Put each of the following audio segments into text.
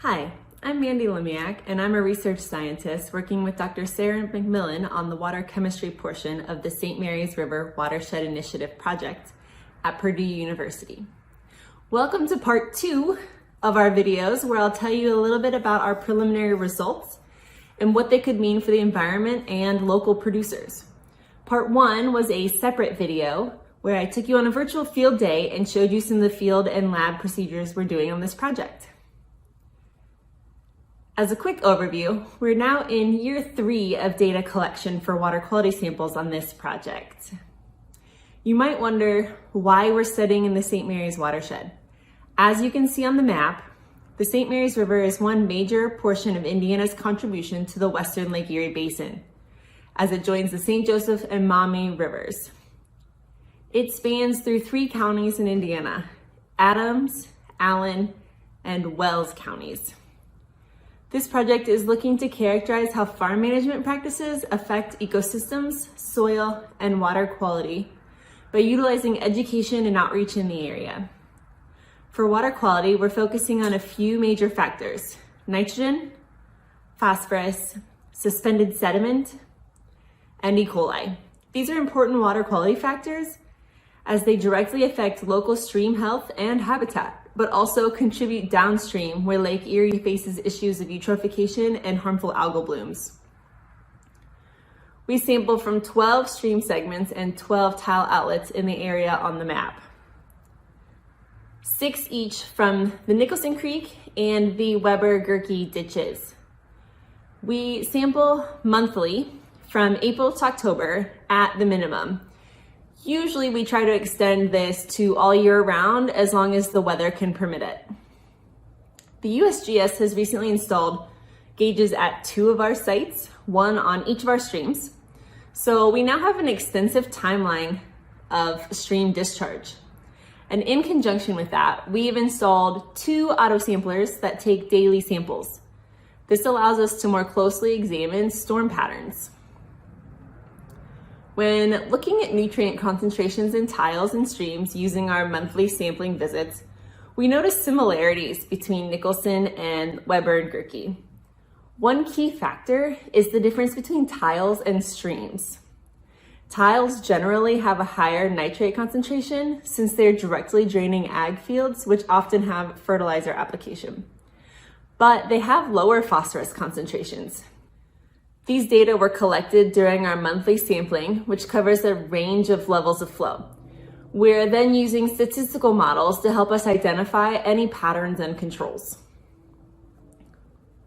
Hi, I'm Mandy Lemiak, and I'm a research scientist working with Dr. Sarah McMillan on the water chemistry portion of the St. Marys River Watershed Initiative project at Purdue University. Welcome to part 2 of our videos, where I'll tell you a little bit about our preliminary results and what they could mean for the environment and local producers. Part 1 was a separate video where I took you on a virtual field day and showed you some of the field and lab procedures we're doing on this project. As a quick overview, we're now in year 3 of data collection for water quality samples on this project. You might wonder why we're studying in the St. Marys Watershed. As you can see on the map, the St. Marys River is one major portion of Indiana's contribution to the Western Lake Erie Basin, as it joins the St. Joseph and Maumee rivers. It spans through 3 counties in Indiana: Adams, Allen, and Wells counties. This project is looking to characterize how farm management practices affect ecosystems, soil, and water quality by utilizing education and outreach in the area. For water quality, we're focusing on a few major factors: nitrogen, phosphorus, suspended sediment, and E. coli. These are important water quality factors as they directly affect local stream health and habitat, but also contribute downstream where Lake Erie faces issues of eutrophication and harmful algal blooms. We sample from 12 stream segments and 12 tile outlets in the area on the map. 6 each from the Nicholson Creek and the Weber-Gerke ditches. We sample monthly from April to October at the minimum. Usually we try to extend this to all year round as long as the weather can permit it. The USGS has recently installed gauges at 2 of our sites, 1 on each of our streams. So we now have an extensive timeline of stream discharge. And in conjunction with that, we've installed 2 auto samplers that take daily samples. This allows us to more closely examine storm patterns. When looking at nutrient concentrations in tiles and streams using our monthly sampling visits, we notice similarities between Nicholson and Weber and Gerke. One key factor is the difference between tiles and streams. Tiles generally have a higher nitrate concentration since they're directly draining ag fields, which often have fertilizer application. But they have lower phosphorus concentrations. These data were collected during our monthly sampling, which covers a range of levels of flow. We're then using statistical models to help us identify any patterns and controls.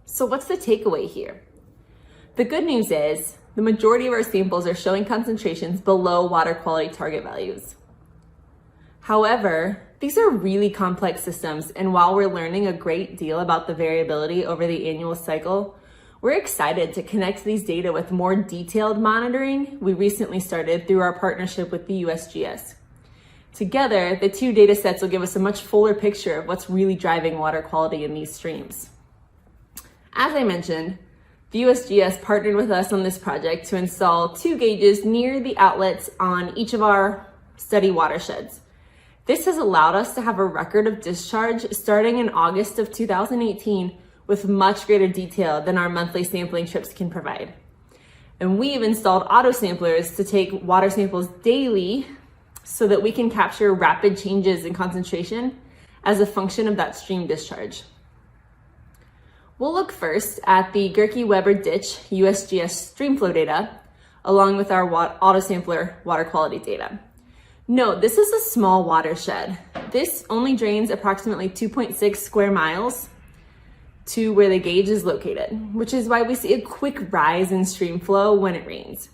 So what's the takeaway here? The good news is the majority of our samples are showing concentrations below water quality target values. However, these are really complex systems, and while we're learning a great deal about the variability over the annual cycle, we're excited to connect these data with more detailed monitoring we recently started through our partnership with the USGS. Together, the 2 data sets will give us a much fuller picture of what's really driving water quality in these streams. As I mentioned, the USGS partnered with us on this project to install 2 gauges near the outlets on each of our study watersheds. This has allowed us to have a record of discharge starting in August of 2018 with much greater detail than our monthly sampling trips can provide. And we've installed auto samplers to take water samples daily so that we can capture rapid changes in concentration as a function of that stream discharge. We'll look first at the Gerke-Weber ditch USGS streamflow data, along with our auto sampler water quality data. Note, this is a small watershed. This only drains approximately 2.6 square miles to where the gauge is located, which is why we see a quick rise in stream flow when it rains.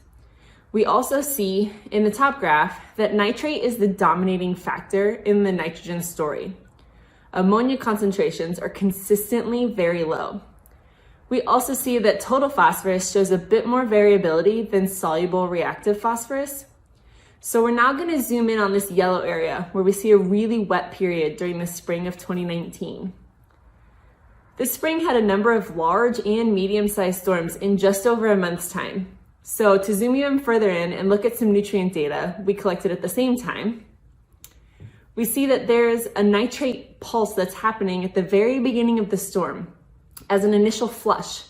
We also see in the top graph that nitrate is the dominating factor in the nitrogen story. Ammonia concentrations are consistently very low. We also see that total phosphorus shows a bit more variability than soluble reactive phosphorus. So we're now going to zoom in on this yellow area where we see a really wet period during the spring of 2019. This spring had a number of large and medium-sized storms in just over a month's time. So to zoom even further in and look at some nutrient data we collected at the same time, we see that there's a nitrate pulse that's happening at the very beginning of the storm. as an initial flush,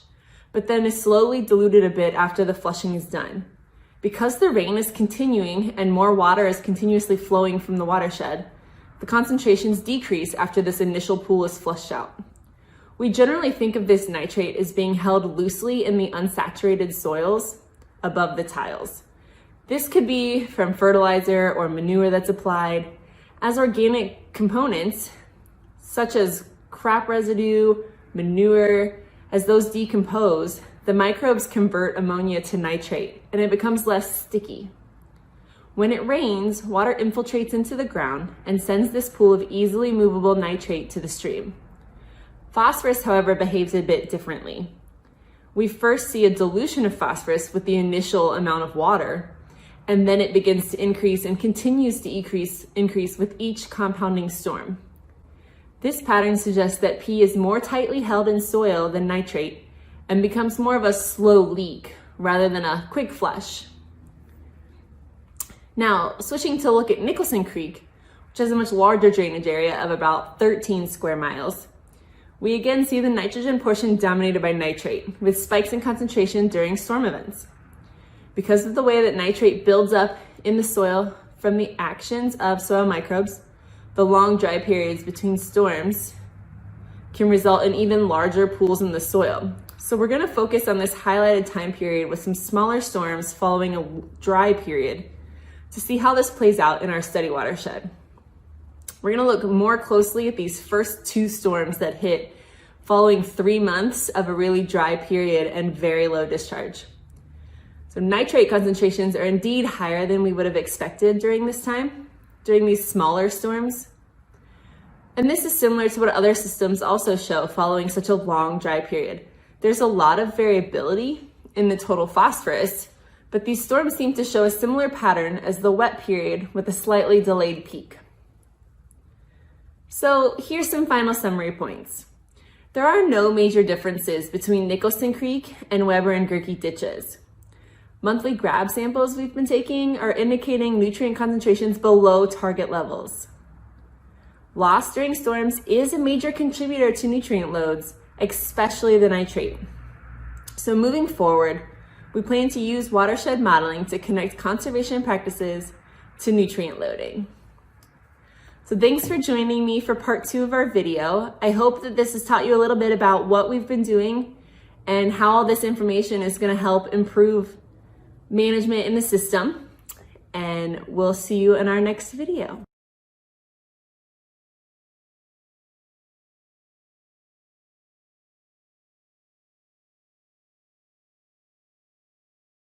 but then is slowly diluted a bit after the flushing is done. Because the rain is continuing and more water is continuously flowing from the watershed, the concentrations decrease after this initial pool is flushed out. We generally think of this nitrate as being held loosely in the unsaturated soils above the tiles. This could be from fertilizer or manure that's applied. As organic components, such as crop residue, manure, as those decompose, the microbes convert ammonia to nitrate and it becomes less sticky. When it rains, water infiltrates into the ground and sends this pool of easily movable nitrate to the stream. Phosphorus, however, behaves a bit differently. We first see a dilution of phosphorus with the initial amount of water, and then it begins to increase and continues to increase with each compounding storm. This pattern suggests that P is more tightly held in soil than nitrate and becomes more of a slow leak rather than a quick flush. Now, switching to look at Nicholson Creek, which has a much larger drainage area of about 13 square miles, we again see the nitrogen portion dominated by nitrate, with spikes in concentration during storm events. Because of the way that nitrate builds up in the soil from the actions of soil microbes, the long dry periods between storms can result in even larger pools in the soil. So we're going to focus on this highlighted time period with some smaller storms following a dry period to see how this plays out in our study watershed. We're going to look more closely at these first two storms that hit following 3 months of a really dry period and very low discharge. So nitrate concentrations are indeed higher than we would have expected during this time, during these smaller storms. And this is similar to what other systems also show following such a long dry period. There's a lot of variability in the total phosphorus, but these storms seem to show a similar pattern as the wet period with a slightly delayed peak. So here's some final summary points. There are no major differences between Nicholson Creek and Weber and Gerke ditches. Monthly grab samples we've been taking are indicating nutrient concentrations below target levels. Loss during storms is a major contributor to nutrient loads, especially the nitrate. So moving forward, we plan to use watershed modeling to connect conservation practices to nutrient loading. So thanks for joining me for part 2 of our video. I hope that this has taught you a little bit about what we've been doing and how all this information is going to help improve management in the system. And we'll see you in our next video.